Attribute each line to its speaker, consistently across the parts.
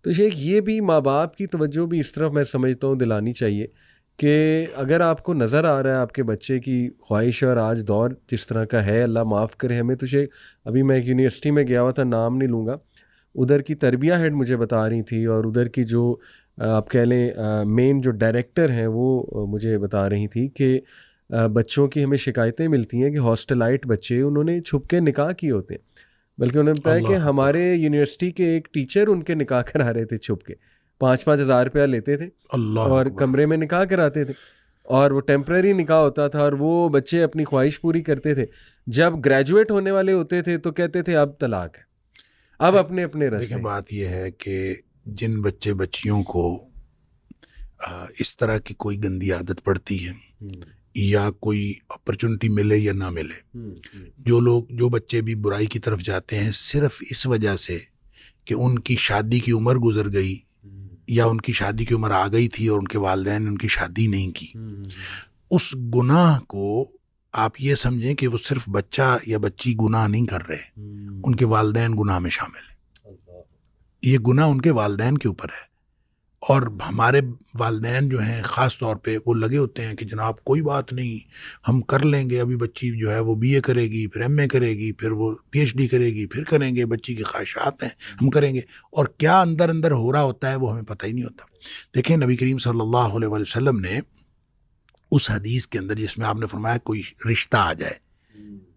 Speaker 1: تو شیخ یہ بھی ماں باپ کی توجہ بھی اس طرف میں سمجھتا ہوں دلانی چاہیے کہ اگر آپ کو نظر آ رہا ہے آپ کے بچے کی خواہش اور آج دور جس طرح کا ہے، اللہ معاف کرے ہمیں، تو شیخ ابھی میں ایک یونیورسٹی میں گیا ہوا تھا، نام نہیں لوں گا، ادھر کی تربیہ ہیڈ مجھے بتا رہی تھی، اور ادھر کی جو آپ کہہ لیں مین جو ڈائریکٹر ہیں وہ مجھے بتا رہی تھی کہ بچوں کی ہمیں شکایتیں ملتی ہیں کہ ہاسٹلائٹ بچے انہوں نے چھپ کے نکاح کیے ہوتے ہیں، بلکہ انہوں نے بتایا کہ
Speaker 2: اللہ اکبر،
Speaker 1: ہمارے یونیورسٹی کے ایک ٹیچر ان کے نکاح کرا رہے تھے چھپ کے، 5-5 ہزار روپیہ لیتے تھے
Speaker 2: اللہ
Speaker 1: اور
Speaker 2: اکبر.
Speaker 1: کمرے میں نکاح کراتے تھے، اور وہ ٹیمپرری نکاح ہوتا تھا، اور وہ بچے اپنی خواہش پوری کرتے تھے، جب گریجویٹ ہونے والے ہوتے تھے تو کہتے تھے اب طلاق ہے، اب اپنے اپنے
Speaker 2: دیکھیں
Speaker 1: رستے.
Speaker 2: بات یہ ہے کہ جن بچے بچیوں کو اس طرح کی کوئی گندی عادت پڑتی ہے یا کوئی اپرچونٹی ملے یا نہ ملے، جو بچے بھی برائی کی طرف جاتے ہیں صرف اس وجہ سے کہ ان کی شادی کی عمر گزر گئی یا ان کی شادی کی عمر آ گئی تھی اور ان کے والدین نے ان کی شادی نہیں کی، اس گناہ کو آپ یہ سمجھیں کہ وہ صرف بچہ یا بچی گناہ نہیں کر رہے، ان کے والدین گناہ میں شامل ہیں. یہ گناہ ان کے والدین کے اوپر ہے، اور ہمارے والدین جو ہیں خاص طور پہ وہ لگے ہوتے ہیں کہ جناب کوئی بات نہیں، ہم کر لیں گے، ابھی بچی جو ہے وہ BA کرے گی، پھر MA کرے گی، پھر وہ PhD کرے گی، پھر کریں گے، بچی کی خواہشات ہیں ہم کریں گے، اور کیا اندر اندر ہو رہا ہوتا ہے وہ ہمیں پتہ ہی نہیں ہوتا. دیکھیں نبی کریم صلی اللہ علیہ وآلہ وسلم نے اس حدیث کے اندر جس میں آپ نے فرمایا کوئی رشتہ آ جائے،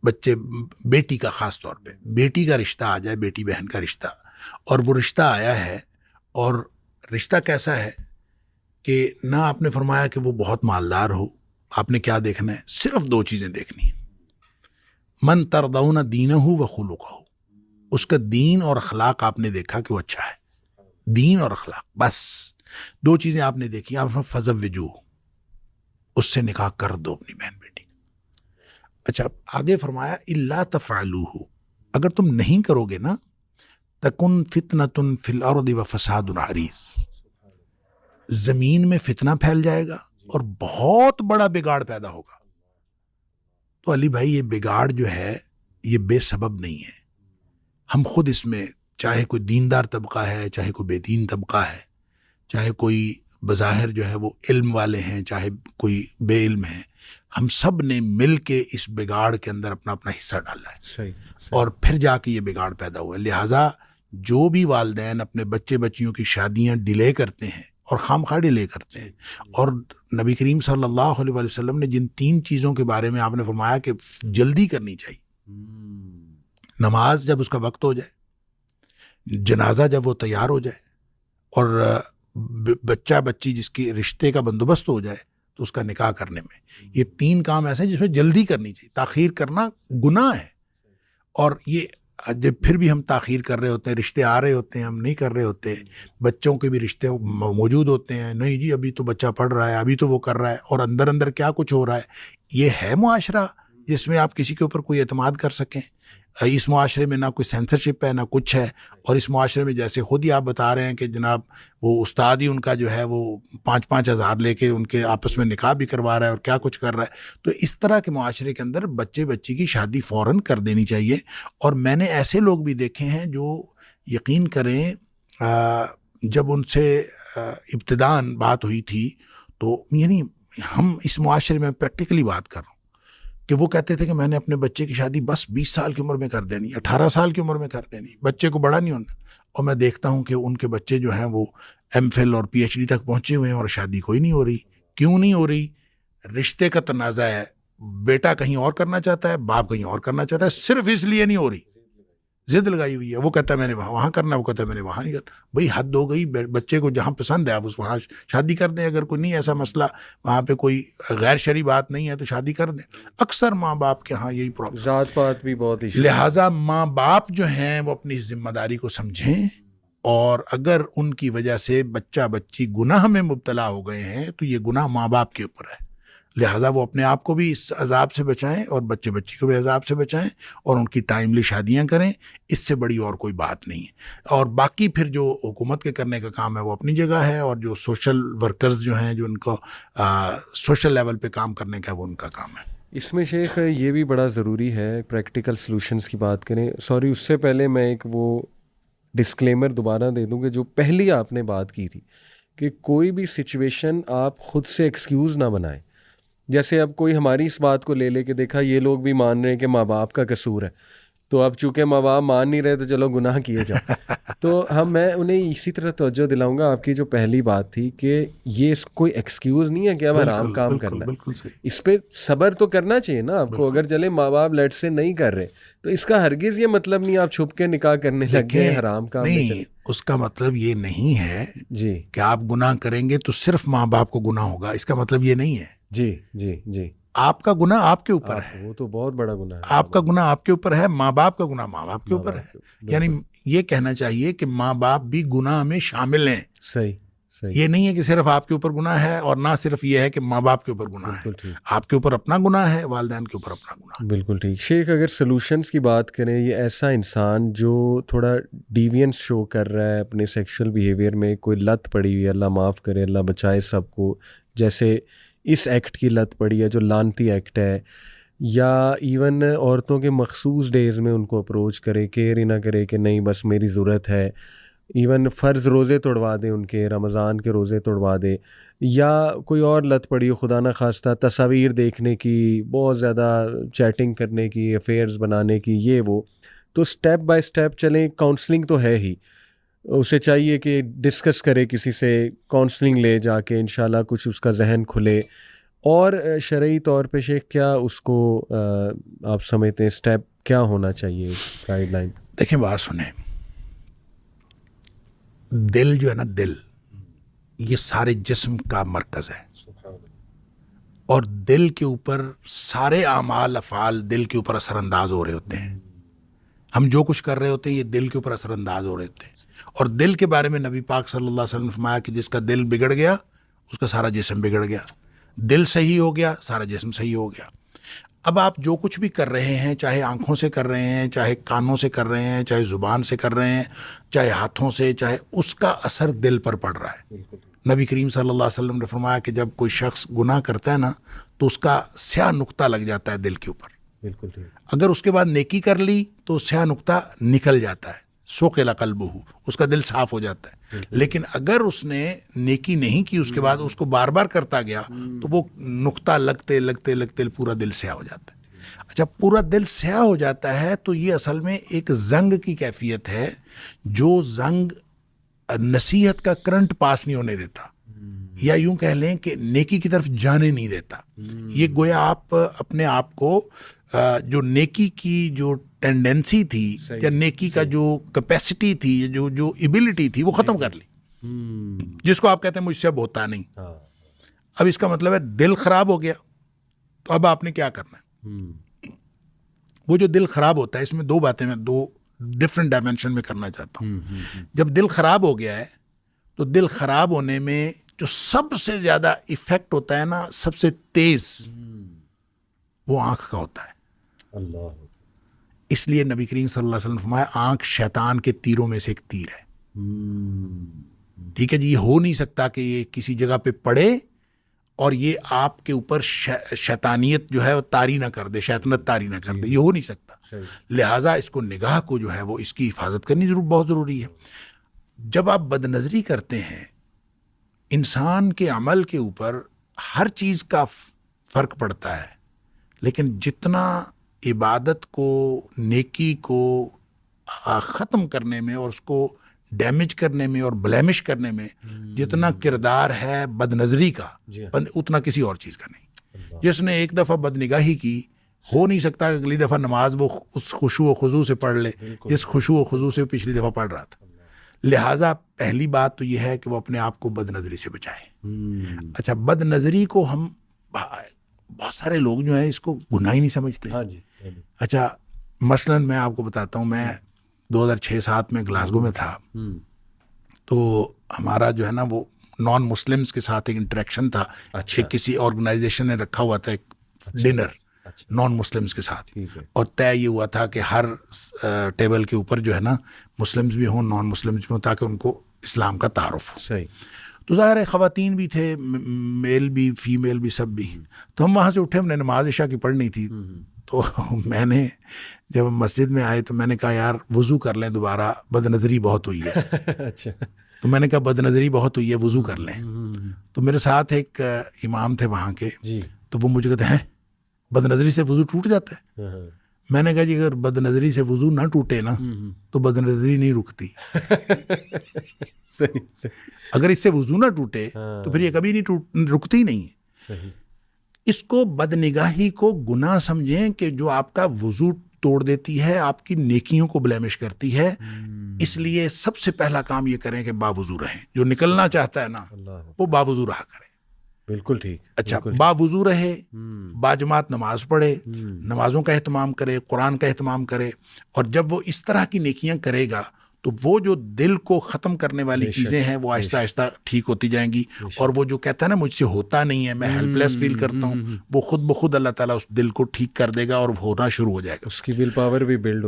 Speaker 2: بچے بیٹی کا، خاص طور پہ بیٹی کا رشتہ آ جائے، بیٹی بہن کا رشتہ، اور وہ رشتہ آیا ہے، اور رشتہ کیسا ہے کہ نہ آپ نے فرمایا کہ وہ بہت مالدار ہو، آپ نے کیا دیکھنا ہے؟ صرف 2 چیزیں دیکھنی ہیں، من ترضون دینہ و خلقہ، اس کا دین اور اخلاق آپ نے دیکھا کہ وہ اچھا ہے، دین اور اخلاق، بس 2 چیزیں آپ نے دیکھی. آپ نے فزوجوہ، اس سے نکاح کر دو اپنی بہن بیٹی. اچھا آگے فرمایا الا تفعلوہ، اگر تم نہیں کرو گے نا تکن فتنۃ فی الارض و فساد عریض، زمین میں فتنہ پھیل جائے گا اور بہت بڑا بگاڑ پیدا ہوگا. تو علی بھائی یہ بگاڑ جو ہے یہ بے سبب نہیں ہے، ہم خود اس میں، چاہے کوئی دیندار طبقہ ہے، چاہے کوئی بے دین طبقہ ہے، چاہے کوئی بظاہر جو ہے وہ علم والے ہیں، چاہے کوئی بے علم ہیں، ہم سب نے مل کے اس بگاڑ کے اندر اپنا اپنا حصہ ڈالا ہے.
Speaker 1: صحیح.
Speaker 2: اور پھر جا کے یہ بگاڑ پیدا ہوا. لہٰذا جو بھی والدین اپنے بچے بچیوں کی شادیاں ڈیلے کرتے ہیں اور خامخواہ ڈیلے کرتے ہیں، اور نبی کریم صلی اللہ علیہ وسلم نے جن 3 چیزوں کے بارے میں آپ نے فرمایا کہ جلدی کرنی چاہیے، نماز جب اس کا وقت ہو جائے، جنازہ جب وہ تیار ہو جائے، اور بچہ بچی جس کی رشتے کا بندوبست ہو جائے تو اس کا نکاح کرنے میں، یہ 3 کام ایسے ہیں جس میں جلدی کرنی چاہیے. تاخیر کرنا گناہ ہے، اور یہ جب پھر بھی ہم تاخیر کر رہے ہوتے ہیں، رشتے آ رہے ہوتے ہیں، ہم نہیں کر رہے ہوتے، بچوں کے بھی رشتے موجود ہوتے ہیں، نہیں جی ابھی تو بچہ پڑھ رہا ہے، ابھی تو وہ کر رہا ہے، اور اندر اندر کیا کچھ ہو رہا ہے. یہ ہے معاشرہ جس میں آپ کسی کے اوپر کوئی اعتماد کر سکیں؟ اس معاشرے میں نہ کوئی سینسرشپ ہے، نہ کچھ ہے. اور اس معاشرے میں جیسے خود ہی آپ بتا رہے ہیں کہ جناب وہ استاد ہی ان کا جو ہے وہ 5-5 ہزار لے کے ان کے آپس میں نکاح بھی کروا رہا ہے اور کیا کچھ کر رہا ہے. تو اس طرح کے معاشرے کے اندر بچے بچی کی شادی فوراً کر دینی چاہیے. اور میں نے ایسے لوگ بھی دیکھے ہیں جو یقین کریں جب ان سے ابتداً بات ہوئی تھی تو یعنی ہم اس معاشرے میں پریکٹیکلی بات کر رہا ہوں کہ وہ کہتے تھے کہ میں نے اپنے بچے کی شادی بس 20 سال کی عمر میں کر دینی، 18 سال کی عمر میں کر دینی، بچے کو بڑا نہیں ہونا. اور میں دیکھتا ہوں کہ ان کے بچے جو ہیں وہ MPhil اور PhD تک پہنچے ہوئے ہیں اور شادی کوئی نہیں ہو رہی. کیوں نہیں ہو رہی؟ رشتے کا تنازع ہے، بیٹا کہیں اور کرنا چاہتا ہے، باپ کہیں اور کرنا چاہتا ہے، صرف اس لیے نہیں ہو رہی، ضد لگائی ہوئی ہے. وہ کہتا ہے میں نے وہاں کرنا، وہ کہتا ہے میں نے وہاں نہیں کرنا. بھئی حد ہو گئی، بچے کو جہاں پسند ہے آپ اس وہاں شادی کر دیں. اگر کوئی نہیں ایسا مسئلہ، وہاں پہ کوئی غیر شرعی بات نہیں ہے تو شادی کر دیں. اکثر ماں باپ کے ہاں یہی پرابلم.
Speaker 1: ذات پات بھی بہت ایشو.
Speaker 2: لہٰذا ماں باپ جو ہیں وہ اپنی ذمہ داری کو سمجھیں، اور اگر ان کی وجہ سے بچہ بچی گناہ میں مبتلا ہو گئے ہیں تو یہ گناہ ماں باپ کے اوپر ہے. لہٰذا وہ اپنے آپ کو بھی اس عذاب سے بچائیں اور بچے بچی کو بھی عذاب سے بچائیں، اور ان کی ٹائملی شادیاں کریں. اس سے بڑی اور کوئی بات نہیں ہے. اور باقی پھر جو حکومت کے کرنے کا کام ہے وہ اپنی جگہ ہے، اور جو سوشل ورکرز جو ہیں جو ان کو سوشل لیول پہ کام کرنے کا وہ ان کا کام ہے.
Speaker 1: اس میں شیخ یہ بھی بڑا ضروری ہے، پریکٹیکل سلوشنز کی بات کریں. سوری اس سے پہلے میں ایک وہ ڈسکلیمر دوبارہ دے دوں کہ جو پہلی آپ نے بات کی تھی کہ کوئی بھی سچویشن آپ خود سے ایکسکیوز نہ بنائیں. جیسے اب کوئی ہماری اس بات کو لے کہ دیکھا یہ لوگ بھی مان رہے ہیں کہ ماں باپ کا قصور ہے, تو اب چونکہ ماں باپ مان نہیں رہے تو چلو گناہ کیے جاؤ. تو میں انہیں اسی طرح توجہ دلاؤں گا آپ کی جو پہلی بات تھی کہ یہ کوئی ایکسکیوز نہیں ہے کہ اب حرام کام کرنا ہے. اس پہ صبر تو کرنا چاہیے نا آپ کو. اگر چلے ماں باپ لیٹ سے نہیں کر رہے تو اس کا ہرگز یہ مطلب نہیں آپ چھپ کے نکاح کرنے لگ گئے حرام کام میں چلے.
Speaker 2: اس کا مطلب یہ نہیں ہے
Speaker 1: جی
Speaker 2: کہ آپ گناہ کریں گے تو صرف ماں باپ کو گناہ ہوگا, اس کا مطلب یہ نہیں ہے.
Speaker 1: جی جی جی
Speaker 2: آپ کا گناہ آپ کے اوپر ہے,
Speaker 1: وہ تو بہت بڑا گناہ ہے.
Speaker 2: آپ کا گناہ آپ کے اوپر ہے, ماں باپ کا گناہ ماں باپ کے اوپر ہے. یعنی یہ کہنا چاہیے کہ ماں باپ بھی گناہ میں شامل ہیں.
Speaker 1: صحیح.
Speaker 2: یہ نہیں ہے کہ صرف آپ کے اوپر گناہ ہے اور نہ صرف یہ ہے کہ ماں باپ کے اوپر گناہ ہے. آپ کے اوپر اپنا گناہ ہے, والدین کے اوپر اپنا گناہ.
Speaker 1: بالکل ٹھیک. شیخ اگر سلوشنز کی بات کریں, یہ ایسا انسان جو تھوڑا ڈیوینس شو کر رہا ہے اپنے سیکشل بیہیویئر میں, کوئی لت پڑی ہوئی ہے, اللہ معاف کرے, اللہ بچائے سب کو, جیسے اس ایکٹ کی لت پڑی ہے جو لانتی ایکٹ ہے, یا ایون عورتوں کے مخصوص ڈیز میں ان کو اپروچ کرے, کیئر ہی نہ کرے کہ نہیں بس میری ضرورت ہے, ایون فرض روزے توڑوا دے ان کے, رمضان کے روزے توڑوا دے, یا کوئی اور لت پڑی ہو خدا نہ خواستہ تصاویر دیکھنے کی, بہت زیادہ چیٹنگ کرنے کی, افیئرز بنانے کی, یہ وہ. تو اسٹیپ بائی اسٹیپ چلیں. کاؤنسلنگ تو ہے ہی, اسے چاہیے کہ ڈسکس کرے کسی سے, کاؤنسلنگ لے جا کے انشاءاللہ کچھ اس کا ذہن کھلے. اور شرعی طور پہ شیخ کیا اس کو آپ سمجھتے ہیں اسٹیپ کیا ہونا چاہیے, گائیڈ لائن؟
Speaker 2: دیکھیں بات سنیں, دل جو ہے نا, دل یہ سارے جسم کا مرکز ہے, اور دل کے اوپر سارے اعمال افعال دل کے اوپر اثر انداز ہو رہے ہوتے ہیں. ہم جو کچھ کر رہے ہوتے ہیں یہ دل کے اوپر اثر انداز ہو رہے ہوتے ہیں. اور دل کے بارے میں نبی پاک صلی اللہ علیہ وسلم نے فرمایا کہ جس کا دل بگڑ گیا اس کا سارا جسم بگڑ گیا. دل صحیح ہو گیا سارا جسم صحیح ہو گیا. اب آپ جو کچھ بھی کر رہے ہیں, چاہے آنکھوں سے کر رہے ہیں, چاہے کانوں سے کر رہے ہیں, چاہے زبان سے کر رہے ہیں, چاہے ہاتھوں سے, چاہے اس کا اثر دل پر پڑ رہا ہے. نبی کریم صلی اللہ علیہ وسلم نے فرمایا کہ جب کوئی شخص گناہ کرتا ہے نا تو اس کا سیاہ نقطہ لگ جاتا ہے دل کے اوپر. اگر اس کے بعد نیکی کر لی تو سیاہ نقطہ نکل جاتا ہے, سوقل قلبہ, اس کا دل صاف ہو جاتا ہے. لیکن اگر اس نے نیکی نہیں کی اس کے بعد اس کو بار بار کرتا گیا تو وہ نقطہ لگتے لگتے لگتے پورا دل سیاہ ہو جاتا ہے. اچھا, پورا دل سیاہ ہو جاتا ہے تو یہ اصل میں ایک زنگ کی کیفیت ہے, جو زنگ نصیحت کا کرنٹ پاس نہیں ہونے دیتا, یا یوں کہہ لیں کہ نیکی کی طرف جانے نہیں دیتا. یہ گویا آپ اپنے آپ کو جو نیکی کی جو ٹینڈنسی تھی یا نیکی کا جو کیپیسٹی تھی, جو ایبلٹی تھی وہ ختم کر لی, جس کو آپ کہتے ہیں مجھ سے اب ہوتا نہیں. اب اس کا مطلب ہے دل خراب ہو گیا, تو اب آپ نے کیا کرنا ہے؟ وہ جو دل خراب ہوتا ہے, اس میں دو باتیں میں دو ڈفرینٹ ڈائمینشن میں کرنا چاہتا ہوں. جب دل خراب ہو گیا ہے تو دل خراب ہونے میں جو سب سے زیادہ ایفیکٹ ہوتا ہے نا, سب سے تیز, وہ آنکھ کا ہوتا ہے.
Speaker 1: اللہ.
Speaker 2: اس لیے نبی کریم صلی اللہ علیہ وسلم نے فرمایا آنکھ شیطان کے تیروں میں سے ایک تیر ہے. ٹھیک ہے جی, یہ ہو نہیں سکتا کہ یہ کسی جگہ پہ پڑے اور یہ آپ کے اوپر شیطانیت جو ہے وہ طاری نہ کر دے, شیطنت طاری نہ کر دے, یہ ہو نہیں سکتا. لہٰذا اس کو نگاہ کو جو ہے وہ اس کی حفاظت کرنی بہت ضروری ہے. جب آپ بد نظری کرتے ہیں, انسان کے عمل کے اوپر ہر چیز کا فرق پڑتا ہے, لیکن جتنا عبادت کو, نیکی کو ختم کرنے میں اور اس کو ڈیمیج کرنے میں اور بلیمش کرنے میں جتنا کردار ہے بد نظری کا, اتنا کسی اور چیز کا نہیں. جس نے ایک دفعہ بد نگاہی کی, ہو نہیں سکتا کہ اگلی دفعہ نماز وہ اس خشوع و خضوع سے پڑھ لے جس خشوع و خضوع سے پچھلی دفعہ پڑھ رہا تھا. لہٰذا پہلی بات تو یہ ہے کہ وہ اپنے آپ کو بد نظری سے بچائے. اچھا, بد نظری کو ہم بہت سارے لوگ جو ہیں اس کو گناہ ہی نہیں سمجھتے. اچھا, مثلاً میں آپ کو بتاتا ہوں, میں 2006-07 میں گلاسگو میں تھا, تو ہمارا جو ہے نا وہ نان مسلمس کے ساتھ ایک انٹریکشن تھا. کسی آرگنائزیشن نے رکھا ہوا تھا ایک ڈنر نان مسلمس کے ساتھ, اور طے یہ ہوا تھا کہ ہر ٹیبل کے اوپر جو ہے نا مسلمس بھی ہوں, نان مسلمس بھی ہوں, تاکہ ان کو اسلام کا تعارف ہو. تو ظاہر ہے خواتین بھی تھے, میل بھی, فیمیل بھی, سب بھی. تو ہم وہاں سے اٹھے, ہم نے نماز عشاء کی پڑھنی تھی, تو میں نے جب ہم مسجد میں آئے تو میں نے کہا یار وضو کر لیں دوبارہ، بد نظری بہت ہوئی ہے.
Speaker 1: اچھا.
Speaker 2: تو میں نے کہا بد نظری بہت ہوئی ہے، وضو کر لیں. تو میرے ساتھ ایک امام تھے وہاں کے،
Speaker 1: جی.
Speaker 2: تو وہ مجھے کہتے ہیں بد نظری سے وضو ٹوٹ جاتا ہے؟ میں نے کہا جی اگر بد نظری سے وضو نہ ٹوٹے نا تو بد نظری نہیں رکتی. اگر اس سے وضو نہ ٹوٹے تو پھر یہ کبھی نہیں رکتی نہیں. اس کو بد نگاہی کو گناہ سمجھیں کہ جو آپ کا وضو توڑ دیتی ہے، آپ کی نیکیوں کو بلیمش کرتی ہے. اس لیے سب سے پہلا کام یہ کریں کہ باوضو رہیں. جو نکلنا چاہتا ہے نا وہ باوضو رہا کرے.
Speaker 1: بالکل ٹھیک.
Speaker 2: اچھا، باوضو رہے، باجماعت نماز پڑھے، نمازوں کا اہتمام کرے، قرآن کا اہتمام کرے. اور جب وہ اس طرح کی نیکیاں کرے گا تو وہ جو دل کو ختم کرنے والی چیزیں ہیں وہ آہستہ آہستہ ٹھیک ہوتی جائیں گی. اور وہ جو کہتا ہے نا مجھ سے ہوتا نہیں ہے، میں ہیلپ لیس فیل کرتا ہوں، وہ خود بخود اللہ تعالیٰ اس دل کو ٹھیک کر دے گا اور ہونا شروع ہو جائے گا.
Speaker 1: اس کی ول پاور بھی بلڈ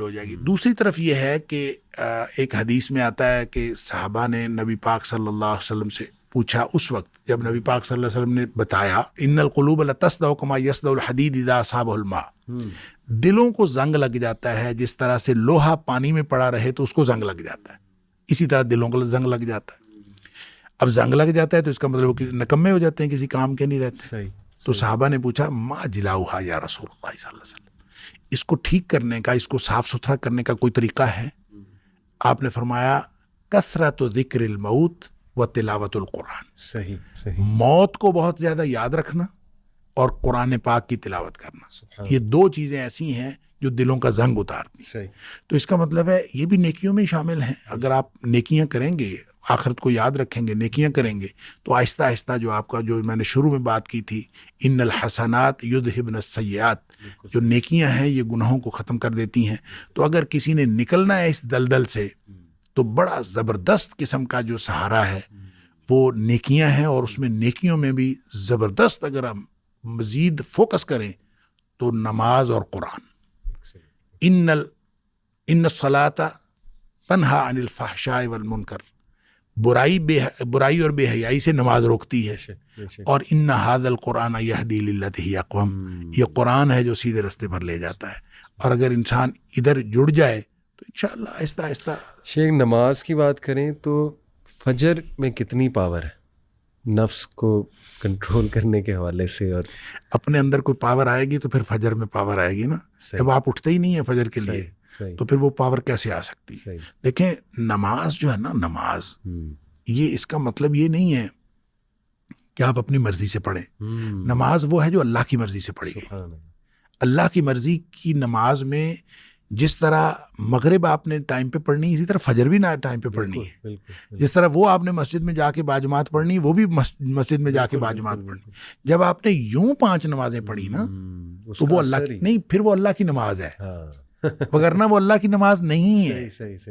Speaker 2: ہو جائے گی. دوسری طرف یہ ہے کہ ایک حدیث میں آتا ہے کہ صحابہ نے نبی پاک صلی اللہ علیہ وسلم سے پوچھا، اس وقت جب نبی پاک صلی اللہ علیہ وسلم نے بتایا ان القلوب لتصدع کما يصدع الحديد اذا اصابه الماء، دلوں کو زنگ لگ جاتا ہے جس طرح سے لوہا پانی میں پڑا رہے تو اس کو زنگ لگ جاتا ہے، اسی طرح دلوں کو زنگ لگ جاتا ہے. اب زنگ لگ جاتا ہے تو اس کا مطلب کہ نکمے ہو جاتے ہیں، کسی کام کے نہیں رہتے. تو صحابہ نے پوچھا ما جلاؤہا یا رسول اللہ صلی اللہ علیہ وسلم، اس کو ٹھیک کرنے کا، اس کو صاف ستھرا کرنے کا کوئی طریقہ ہے؟ آپ نے فرمایا کثرت ذکر الموت و تلاوت القرآن.
Speaker 1: صحیح.
Speaker 2: موت کو بہت زیادہ یاد رکھنا اور قرآن پاک کی تلاوت کرنا، یہ دو چیزیں ایسی ہیں جو دلوں کا زنگ اتارتی ہیں. تو اس کا مطلب ہے یہ بھی نیکیوں میں شامل ہیں. اگر آپ نیکیاں کریں گے، آخرت کو یاد رکھیں گے، نیکیاں کریں گے، تو آہستہ آہستہ جو آپ کا، جو میں نے شروع میں بات کی تھی، ان الحسنات یذہبن السیئات، جو نیکیاں ہیں یہ گناہوں کو ختم کر دیتی ہیں. تو اگر کسی نے نکلنا ہے اس دلدل سے تو بڑا زبردست قسم کا جو سہارا ہے وہ نیکیاں ہیں. اور اس میں نیکیوں میں بھی زبردست اگر ہم مزید فوکس کریں تو نماز اور قرآن. ان الصلاۃ تنہی عن الفحشاء والمنکر، برائی اور بے حیائی سے نماز روکتی ہے. اور ان ھذا القرآن یہدی للتی ہی اقوم، یہ قرآن ہے جو سیدھے رستے پر لے جاتا ہے. اور اگر انسان ادھر جڑ جائے تو انشاءاللہ آہستہ آہستہ.
Speaker 1: شیخ نماز کی بات کریں تو فجر میں کتنی پاور ہے نفس کو کنٹرول کرنے کے حوالے سے؟ اور
Speaker 2: اپنے اندر کوئی پاور آئے گی تو پھر فجر میں پاور آئے گی نا. جب آپ اٹھتے ہی نہیں ہیں فجر کے لیے تو پھر وہ پاور کیسے آ سکتی ہے؟ دیکھیں نماز جو ہے نا، نماز یہ اس کا مطلب یہ نہیں ہے کہ آپ اپنی مرضی سے پڑھیں. نماز وہ ہے جو اللہ کی مرضی سے پڑھی گئی. اللہ کی مرضی کی نماز میں جس طرح مغرب آپ نے ٹائم پہ پڑھنی، اسی طرح فجر بھی نہ ٹائم پہ پڑھنی ہے. جس طرح وہ آپ نے مسجد میں جا کے باجماعت پڑھنی، وہ بھی مسجد میں جا کے باجماعت پڑھنی. جب آپ نے یوں 5 نمازیں پڑھی نا تو وہ اللہ کی نہیں، پھر وہ اللہ کی نماز ہے، وگرنہ وہ اللہ کی نماز نہیں ہے.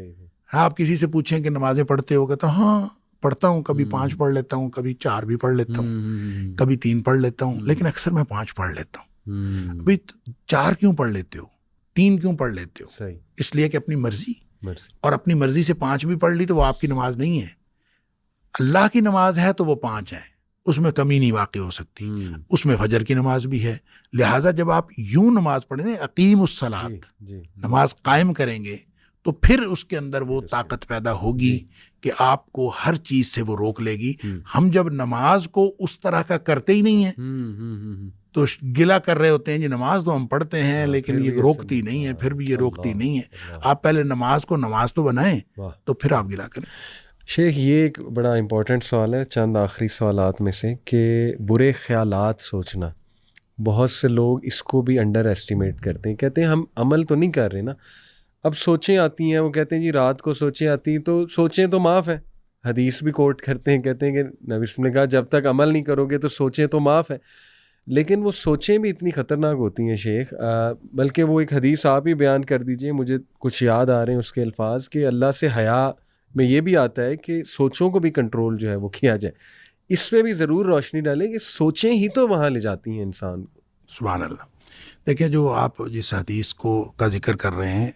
Speaker 2: آپ کسی سے پوچھیں کہ نمازیں پڑھتے ہو، کہتا ہاں پڑھتا ہوں، کبھی 5 پڑھ لیتا ہوں، کبھی 4 بھی پڑھ لیتا ہوں، کبھی 3 پڑھ لیتا ہوں، لیکن اکثر میں 5 پڑھ لیتا ہوں. ابھی 4 کیوں پڑھ لیتے ہو، 3 کیوں پڑھ لیتے ہو؟ اس لیے کہ اپنی مرضی. اور اپنی مرضی سے 5 بھی پڑھ لی تو وہ آپ کی نماز نہیں ہے. اللہ کی نماز ہے تو وہ 5 ہیں، اس میں کمی نہیں واقع ہو سکتی. اس میں فجر کی نماز بھی ہے. لہٰذا جب آپ یوں نماز پڑھیں، اقیم الصلاۃ، نماز قائم کریں گے تو پھر اس کے اندر وہ طاقت پیدا ہوگی کہ آپ کو ہر چیز سے وہ روک لے گی. ہم جب نماز کو اس طرح کا کرتے ہی نہیں ہیں تو گلا کر رہے ہوتے ہیں جی نماز تو ہم پڑھتے ہیں لیکن یہ روکتی نہیں ہے، پھر بھی یہ روکتی نہیں ہے. آپ پہلے نماز کو نماز تو بنائیں تو پھر آپ گلا کریں.
Speaker 1: شیخ یہ ایک بڑا امپورٹنٹ سوال ہے، چند آخری سوالات میں سے، کہ برے خیالات سوچنا. بہت سے لوگ اس کو بھی انڈر ایسٹیمیٹ کرتے ہیں، کہتے ہیں ہم عمل تو نہیں کر رہے نا، اب سوچیں آتی ہیں، وہ کہتے ہیں جی رات کو سوچیں آتی ہیں تو سوچیں تو معاف ہے. حدیث بھی کوٹ کرتے ہیں، کہتے ہیں کہ نبی صلی اللہ علیہ وسلم نے کہا جب تک عمل نہیں کرو گے تو سوچیں تو معاف ہے. لیکن وہ سوچیں بھی اتنی خطرناک ہوتی ہیں شیخ، بلکہ وہ ایک حدیث آپ ہی بیان کر دیجئے، مجھے کچھ یاد آ رہے ہیں اس کے الفاظ، کہ اللہ سے حیا میں یہ بھی آتا ہے کہ سوچوں کو بھی کنٹرول جو ہے وہ کیا جائے. اس پہ بھی ضرور روشنی ڈالیں کہ سوچیں ہی تو وہاں لے جاتی ہیں انسان کو.
Speaker 2: سبحان اللہ. دیکھیں جو آپ جس حدیث کا ذکر کر رہے ہیں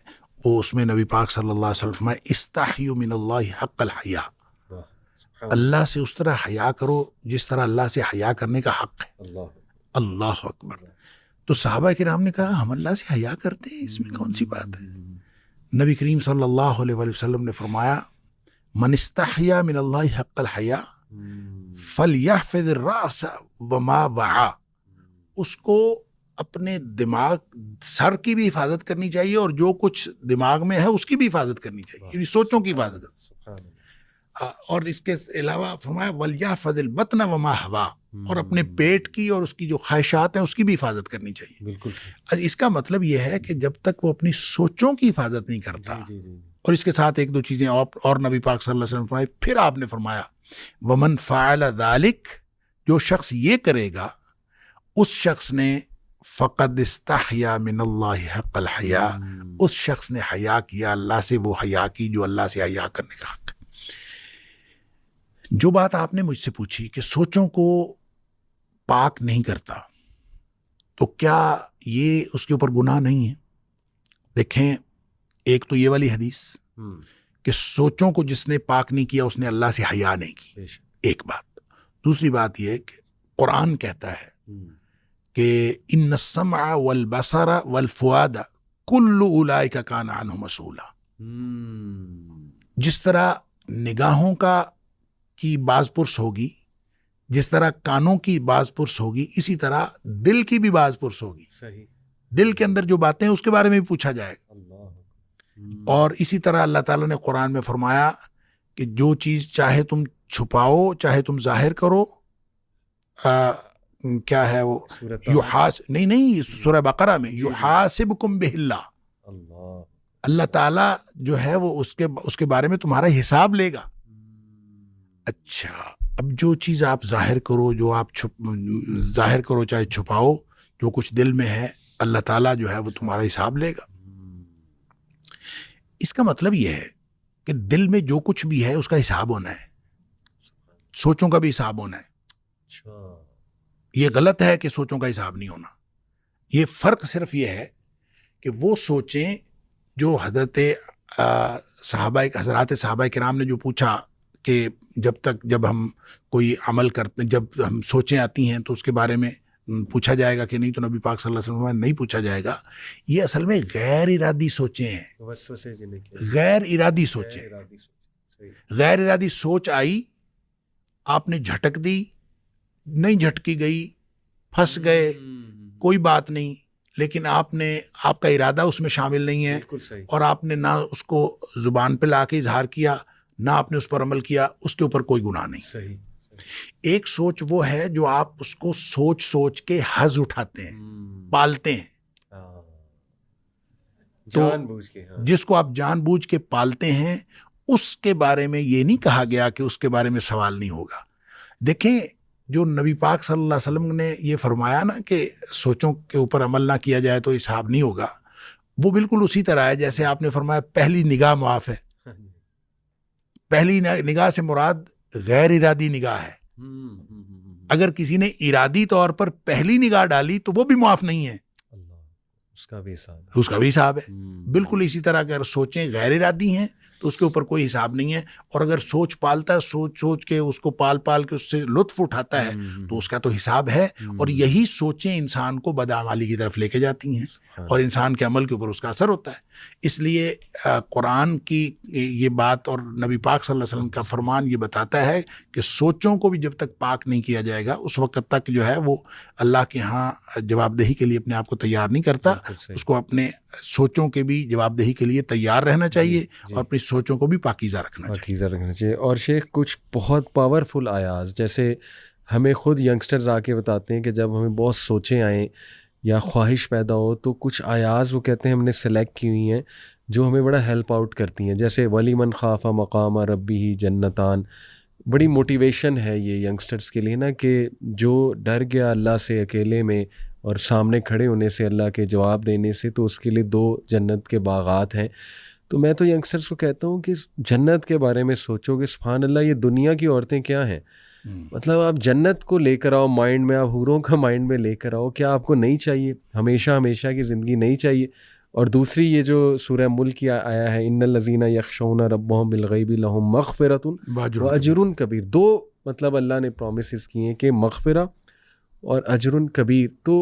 Speaker 2: وہ اس میں نبی پاک صلی اللہ علیہ وسلم استحیوا من اللہ حق الحیا، اللہ سے اس طرح حیا کرو جس طرح اللہ سے حیا کرنے کا حق ہے. اللہ اکبر. تو صحابہ کرام نے کہا ہم اللہ سے حیا کرتے ہیں، اس میں کون سی بات ہے؟ نبی کریم صلی اللہ علیہ وآلہ وسلم نے فرمایا من استحیا من اللہ حق الحیا فلیحفظ الرأس وما وعا، اس کو اپنے دماغ سر کی بھی حفاظت کرنی چاہیے اور جو کچھ دماغ میں ہے اس کی بھی حفاظت کرنی چاہیے، یعنی سوچوں کی حفاظت. اور اس کے علاوہ فرمایا ولیحفظ البطن وما حوا، اور اپنے پیٹ کی اور اس کی جو خواہشات ہیں اس کی بھی حفاظت کرنی چاہیے.
Speaker 1: بالکل.
Speaker 2: اس کا مطلب یہ ہے کہ جب تک وہ اپنی سوچوں کی حفاظت نہیں کرتا، اور اس کے ساتھ ایک دو چیزیں اور نبی پاک صلی اللہ علیہ وسلم فرمائے. پھر آپ نے فرمایا ومن فعل ذلک، جو شخص یہ کرے گا اس شخص نے فقد استحیا من اللہ حق الحیا، اس شخص نے حیا کیا اللہ سے، وہ حیا کی جو اللہ سے حیا کرنے کا حق. جو بات آپ نے مجھ سے پوچھی کہ سوچوں کو پاک نہیں کرتا، تو کیا یہ اس کے اوپر گناہ نہیں ہے؟ دیکھیں، ایک تو یہ والی حدیث کہ سوچوں کو جس نے پاک نہیں کیا اس نے اللہ سے حیا نہیں کی، ایک بات. دوسری بات یہ کہ قرآن کہتا ہے کہ ان السمع والبصر والفؤاد کل اولئک کان عنہ مسئولا. جس طرح نگاہوں کی باز پرس ہوگی، جس طرح کانوں کی باز پرس ہوگی، اسی طرح دل کی بھی باز پرس ہوگی.
Speaker 1: صحیح.
Speaker 2: دل کے اندر جو باتیں اس کے بارے میں بھی پوچھا جائے گا. اور اسی طرح اللہ تعالیٰ نے قرآن میں فرمایا کہ جو چیز چاہے تم چھپاؤ چاہے تم ظاہر کرو، کیا ہے وہ نہیں سورہ بقرہ میں یحاسبکم بہ اللہ، اللہ تعالیٰ جو ہے وہ اس کے بارے میں تمہارا حساب لے گا. اچھا، اب جو چیز آپ ظاہر کرو، جو آپ ظاہر کرو چاہے چھپاؤ، جو کچھ دل میں ہے اللہ تعالیٰ جو ہے وہ تمہارا حساب لے گا. اس کا مطلب یہ ہے کہ دل میں جو کچھ بھی ہے اس کا حساب ہونا ہے، سوچوں کا بھی حساب ہونا ہے. یہ غلط ہے کہ سوچوں کا حساب نہیں ہونا. یہ فرق صرف یہ ہے کہ وہ سوچیں جو حضرات صحابہ کرام نے جو پوچھا کہ جب ہم کوئی عمل کرتے، جب ہم سوچیں آتی ہیں تو اس کے بارے میں پوچھا جائے گا کہ نہیں، تو نبی پاک صلی اللہ علیہ وسلم نہیں پوچھا جائے گا. یہ اصل میں غیر ارادی سوچیں ہیں، غیر ارادی سوچیں. غیر ارادی سوچ آئی، آپ نے جھٹک دی، نہیں جھٹکی گئی، پھنس گئے، کوئی بات نہیں، لیکن آپ کا ارادہ اس میں شامل نہیں ہے، اور آپ نے نہ اس کو زبان پہ لا کے اظہار کیا، نہ آپ نے اس پر عمل کیا، اس کے اوپر کوئی گناہ نہیں.
Speaker 1: صحیح.
Speaker 2: ایک سوچ وہ ہے جو آپ اس کو سوچ کے حظ اٹھاتے ہیں، پالتے ہیں،
Speaker 1: جان بوجھ کے.
Speaker 2: جس کو آپ جان بوجھ کے پالتے ہیں اس کے بارے میں یہ نہیں کہا گیا کہ اس کے بارے میں سوال نہیں ہوگا. دیکھیں، جو نبی پاک صلی اللہ علیہ وسلم نے یہ فرمایا نا کہ سوچوں کے اوپر عمل نہ کیا جائے تو حساب نہیں ہوگا، وہ بالکل اسی طرح ہے جیسے آپ نے فرمایا پہلی نگاہ معاف ہے. پہلی نگاہ سے مراد غیر ارادی نگاہ ہے. اگر کسی نے ارادی طور پر پہلی نگاہ ڈالی تو وہ بھی معاف نہیں ہے،
Speaker 1: اس کا بھی
Speaker 2: حساب ہے. بالکل اسی طرح اگر سوچیں غیر ارادی ہیں تو اس کے اوپر کوئی حساب نہیں ہے. اور اگر سوچ پالتا ہے، سوچ کے اس کو پال کے اس سے لطف اٹھاتا ہے تو اس کا تو حساب ہے. اور یہی سوچیں انسان کو بدعمالی کی طرف لے کے جاتی ہیں اور انسان کے عمل کے اوپر اس کا اثر ہوتا ہے. اس لیے قرآن کی یہ بات اور نبی پاک صلی اللہ علیہ وسلم کا فرمان یہ بتاتا ہے کہ سوچوں کو بھی جب تک پاک نہیں کیا جائے گا اس وقت تک جو ہے وہ اللہ کے ہاں جواب دہی کے لیے اپنے آپ کو تیار نہیں کرتا. اس کو اپنے سوچوں کے بھی جواب دہی کے لیے تیار رہنا چاہیے اور اپنی سوچوں کو بھی پاکیزہ رکھنا چاہیے.
Speaker 1: اور شیخ کچھ بہت پاورفل آیات جیسے ہمیں خود ینگسٹرز آ کے بتاتے ہیں کہ جب ہمیں بہت سوچیں آئیں یا خواہش پیدا ہو تو کچھ آیات وہ کہتے ہیں ہم نے سلیکٹ کی ہوئی ہیں جو ہمیں بڑا ہیلپ آؤٹ کرتی ہیں. جیسے ولی من خاف مقام ربی جنتان، بڑی موٹیویشن ہے یہ ینگسٹرز کے لیے نا کہ جو ڈر گیا اللہ سے اکیلے میں اور سامنے کھڑے ہونے سے، اللہ کے جواب دینے سے، تو اس کے لیے 2 جنت کے باغات ہیں. تو میں تو ینگسٹرز کو کہتا ہوں کہ جنت کے بارے میں سوچو کہ سبحان اللہ یہ دنیا کی عورتیں کیا ہیں. مطلب آپ جنت کو لے کر آؤ مائنڈ میں، آپ حوروں کا مائنڈ میں لے کر آؤ. کیا آپ کو نہیں چاہیے؟ ہمیشہ کی زندگی نہیں چاہیے. اور دوسری یہ جو سورہ ملک کی آیا ہے ان الذین یخشون ربهم بالغیب لهم مغفرۃ واجر کبیر، 2 مطلب اللہ نے پرومسز کیے ہیں کہ مغفرہ اور اجر کبیر. تو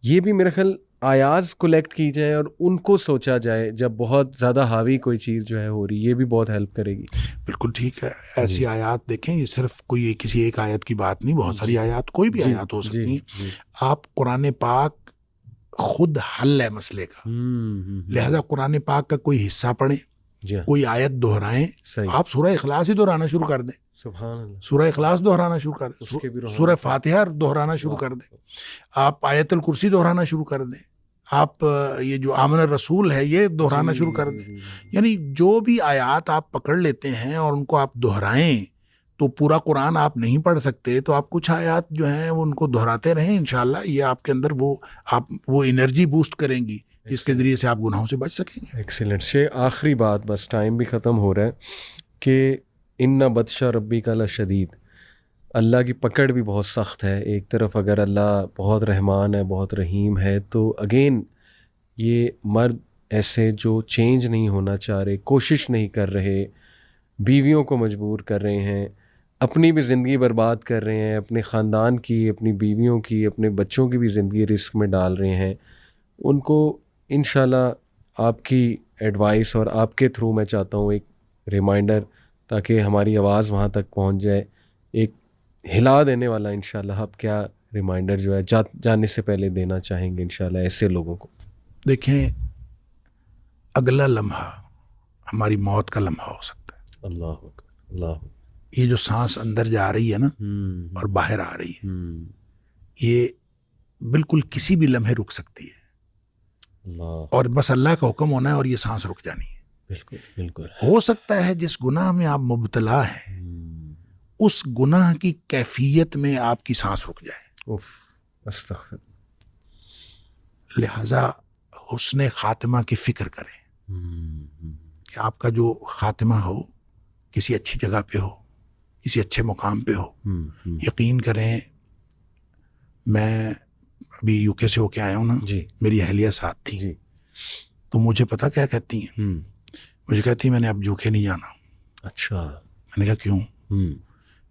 Speaker 1: یہ بھی میرا خیال آیاز کلیکٹ کی جائیں اور ان کو سوچا جائے جب بہت زیادہ حاوی کوئی چیز جو ہے ہو رہی، یہ بھی بہت ہیلپ کرے گی.
Speaker 2: بالکل ٹھیک ہے. ایسی آیات دیکھیں، یہ صرف کوئی کسی ایک آیت کی بات نہیں، بہت ساری آیات، کوئی بھی آیات ہو سکتی ہیں. آپ قرآن پاک خود حل ہے مسئلے کا، لہذا قرآن پاک کا کوئی حصہ پڑھیں، کوئی آیت دہرائیں. آپ سورہ اخلاص ہی دہرانا شروع کر دیں،
Speaker 1: سبحان اللہ،
Speaker 2: سورہ اخلاص دہرانا شروع کر دیں، سورہ فاتحہ دہرانا شروع کر دیں، آپ آیت الکرسی دہرانا شروع کر دیں، آپ یہ جو آمن الرسول ہے یہ دہرانا شروع کر دیں. یعنی جو بھی آیات آپ پکڑ لیتے ہیں اور ان کو آپ دہرائیں، تو پورا قرآن آپ نہیں پڑھ سکتے تو آپ کچھ آیات جو ہیں وہ ان کو دہراتے رہیں، انشاءاللہ یہ آپ کے اندر وہ انرجی بوسٹ کریں گی جس کے ذریعے سے آپ گناہوں سے بچ سکیں گے.
Speaker 1: ایکسیلنٹ. آخری بات، بس ٹائم بھی ختم ہو رہا ہے، کہ ان بطش ربک لشدید، اللہ کی پکڑ بھی بہت سخت ہے. ایک طرف اگر اللہ بہت رحمان ہے، بہت رحیم ہے، تو اگین یہ مرد ایسے جو چینج نہیں ہونا چاہ رہے، کوشش نہیں کر رہے، بیویوں کو مجبور کر رہے ہیں، اپنی بھی زندگی برباد کر رہے ہیں، اپنے خاندان کی، اپنی بیویوں کی، اپنے بچوں کی بھی زندگی رسک میں ڈال رہے ہیں. ان کو انشاءاللہ آپ کی ایڈوائس اور آپ کے تھرو میں چاہتا ہوں ایک ریمائنڈر، تاکہ ہماری آواز وہاں تک پہنچ جائے، ایک ہلا دینے والا انشاءاللہ آپ کیا ریمائنڈر جو ہے جانے سے پہلے دینا چاہیں گے انشاءاللہ ایسے لوگوں کو؟
Speaker 2: دیکھیں، اگلا لمحہ ہماری موت کا لمحہ ہو سکتا ہے.
Speaker 1: اللہ اکبر، اللہ.
Speaker 2: یہ جو سانس اندر جا رہی ہے نا اور باہر آ رہی ہے، یہ بالکل کسی بھی لمحے رک سکتی ہے. اور بس اللہ کا حکم ہونا ہے اور یہ سانس رک جانی ہے.
Speaker 1: بالکل بالکل.
Speaker 2: ہو سکتا ہے جس گناہ میں آپ مبتلا ہیں اس گناہ کی کیفیت میں آپ کی سانس رک جائے.
Speaker 1: استغفر.
Speaker 2: لہذا حسن خاتمہ کی فکر کریں کہ آپ کا جو خاتمہ ہو کسی اچھی جگہ پہ ہو، کسی اچھے مقام پہ ہو. یقین کریں، میں ابھی یو کے سے ہو کے آیا ہوں نا، میری اہلیہ ساتھ تھی، تو مجھے پتا کیا کہتی ہیں؟ مجھے کہتی میں نے اب یو کے نہیں جانا. اچھا. میں نے کہا کیوں؟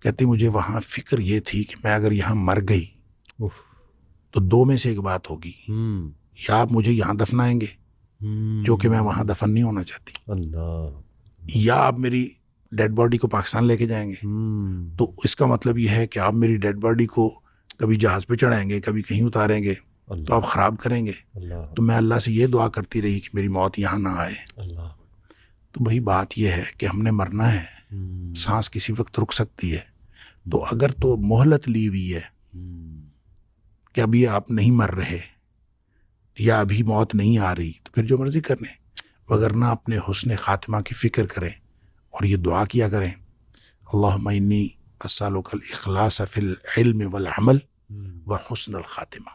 Speaker 2: کہتی مجھے وہاں فکر یہ تھی کہ میں اگر یہاں مر گئی تو دو میں سے ایک بات ہوگی، یا آپ مجھے یہاں دفنائیں گے جو کہ میں وہاں دفن نہیں ہونا چاہتی، یا آپ میری ڈیڈ باڈی کو پاکستان لے کے جائیں گے. تو اس کا مطلب یہ ہے کہ آپ میری ڈیڈ باڈی کو کبھی جہاز پہ چڑھائیں گے، کبھی کہیں اتاریں گے، تو آپ خراب کریں گے. تو میں اللہ سے یہ دعا کرتی رہی کہ میری موت یہاں نہ آئے. تو وہی بات یہ ہے کہ ہم نے مرنا ہے، سانس کسی وقت رک سکتی ہے. تو اگر تو مہلت لی ہوئی ہے کہ ابھی آپ نہیں مر رہے یا ابھی موت نہیں آ رہی، تو پھر جو مرضی کرنے، وگرنہ اپنے حسن خاتمہ کی فکر کریں اور یہ دعا کیا کریں، اللہم انی اسألک الاخلاص فی العلم والعمل وحسن الخاتمہ.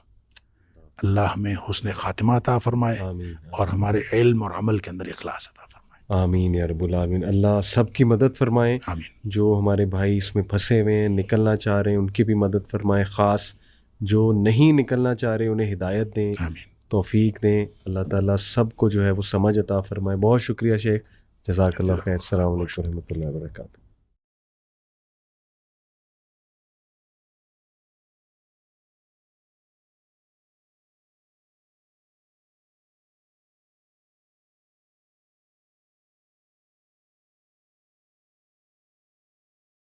Speaker 2: اللہ ہمیں حسن خاتمہ عطا فرمائے اور ہمارے علم اور عمل کے اندر اخلاص عطا فرمائے.
Speaker 1: آمین یا رب العالمین. اللہ سب کی مدد فرمائے.
Speaker 2: آمین.
Speaker 1: جو ہمارے بھائی اس میں پھنسے ہوئے ہیں، نکلنا چاہ رہے ہیں، ان کی بھی مدد فرمائے. خاص جو نہیں نکلنا چاہ رہے انہیں ہدایت دیں،
Speaker 2: آمین.
Speaker 1: توفیق دیں. اللہ تعالیٰ سب کو جو ہے وہ سمجھ عطا فرمائے. بہت شکریہ شیخ، جزاک اللہ خیر. السلام علیکم و رحمۃ اللہ وبرکاتہ.